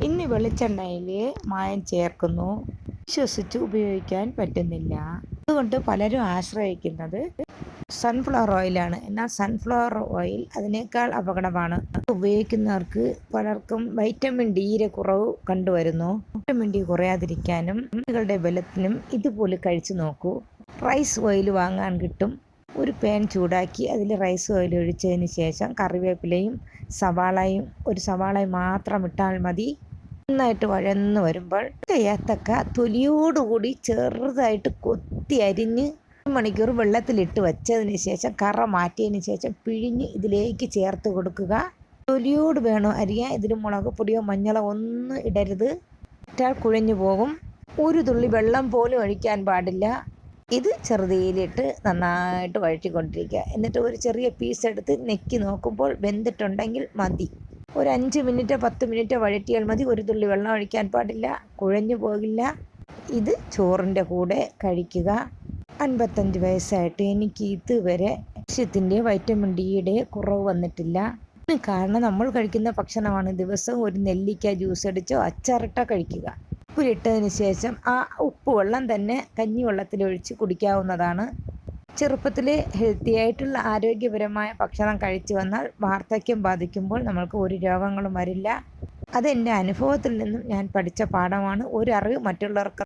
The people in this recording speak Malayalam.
ഇന്ന് വെളിച്ചെണ്ണയിൽ മായം ചേർക്കുന്നു, വിശ്വസിച്ച് ഉപയോഗിക്കാൻ പറ്റുന്നില്ല. അതുകൊണ്ട് പലരും ആശ്രയിക്കുന്നത് സൺഫ്ലവർ ഓയിലാണ്. എന്നാൽ സൺഫ്ലവർ ഓയിൽ അതിനേക്കാൾ അപകടമാണ്. ഉപയോഗിക്കുന്നവർക്ക് പലർക്കും വൈറ്റമിൻ ഡിയുടെ കുറവ് കണ്ടുവരുന്നു. വൈറ്റമിൻ ഡി കുറയാതിരിക്കാനും കുട്ടികളുടെ ബലത്തിനും ഇതുപോലെ കഴിച്ചു നോക്കൂ. റൈസ് ഓയിൽ വാങ്ങാൻ കിട്ടും. ഒരു പാൻ ചൂടാക്കി അതിൽ റൈസ് ഓയിൽ ഒഴിച്ചതിന് ശേഷം കറിവേപ്പിലയും ഒരു സവാളയും മാത്രം ഇട്ടാൽ മതി. നന്നായിട്ട് വഴന്ന് വരുമ്പോൾ ഏത്തക്ക തൊലിയോടുകൂടി ചെറുതായിട്ട് കൊത്തി അരിഞ്ഞ് 1 മണിക്കൂർ വെള്ളത്തിലിട്ട് വെച്ചതിന് ശേഷം കറ മാറ്റിയതിന് ശേഷം പിഴിഞ്ഞ് ഇതിലേക്ക് ചേർത്ത് കൊടുക്കുക. തൊലിയോട് വേണോ അരിയാൻ. ഇതിൽ മുളക് പൊടിയോ മഞ്ഞളോ ഒന്നും ഇടരുത്, ഇട്ടാൽ കുഴഞ്ഞു പോകും. ഒരു തുള്ളി വെള്ളം പോലും ഒഴിക്കാൻ പാടില്ല. ഇത് ചെറുതീയിലിട്ട് നന്നായിട്ട് വഴറ്റിക്കൊണ്ടിരിക്കുക. എന്നിട്ട് ഒരു ചെറിയ പീസ് എടുത്ത് നെക്കി നോക്കുമ്പോൾ വെന്തിട്ടുണ്ടെങ്കിൽ മതി. ഒരു 5 മിനിറ്റ് 10 മിനിറ്റ് വഴറ്റിയാൽ മതി. ഒരു തുള്ളി വെള്ളം ഒഴിക്കാൻ പാടില്ല, കുഴഞ്ഞു പോകില്ല. ഇത് ചോറിൻ്റെ കൂടെ കഴിക്കുക. 55 വയസ്സായിട്ട് എനിക്ക് ഇതുവരെ കാൽസ്യത്തിൻ്റെ വൈറ്റമിൻ ഡിയുടെ കുറവ് വന്നിട്ടില്ല. കാരണം നമ്മൾ കഴിക്കുന്ന ഭക്ഷണമാണ്. ദിവസവും ഒരു നെല്ലിക്ക ജ്യൂസ് അടിച്ചോ അച്ചാറിട്ടോ കഴിക്കുക. ഉപ്പിലിട്ടതിന് ശേഷം ആ ഉപ്പ് വെള്ളം തന്നെ കഞ്ഞിവെള്ളത്തിലൊഴിച്ച് കുടിക്കാവുന്നതാണ്. ചെറുപ്പത്തിൽ ഹെൽത്തി ആയിട്ടുള്ള ആരോഗ്യപരമായ ഭക്ഷണം കഴിച്ചു വന്നാൽ വാർദ്ധക്യം ബാധിക്കുമ്പോൾ നമ്മൾക്ക് ഒരു രോഗങ്ങളും വരില്ല. അതെൻ്റെ അനുഭവത്തിൽ നിന്നും ഞാൻ പഠിച്ച പാഠമാണ്. ഒരു അറിവ് മറ്റുള്ളവർക്ക്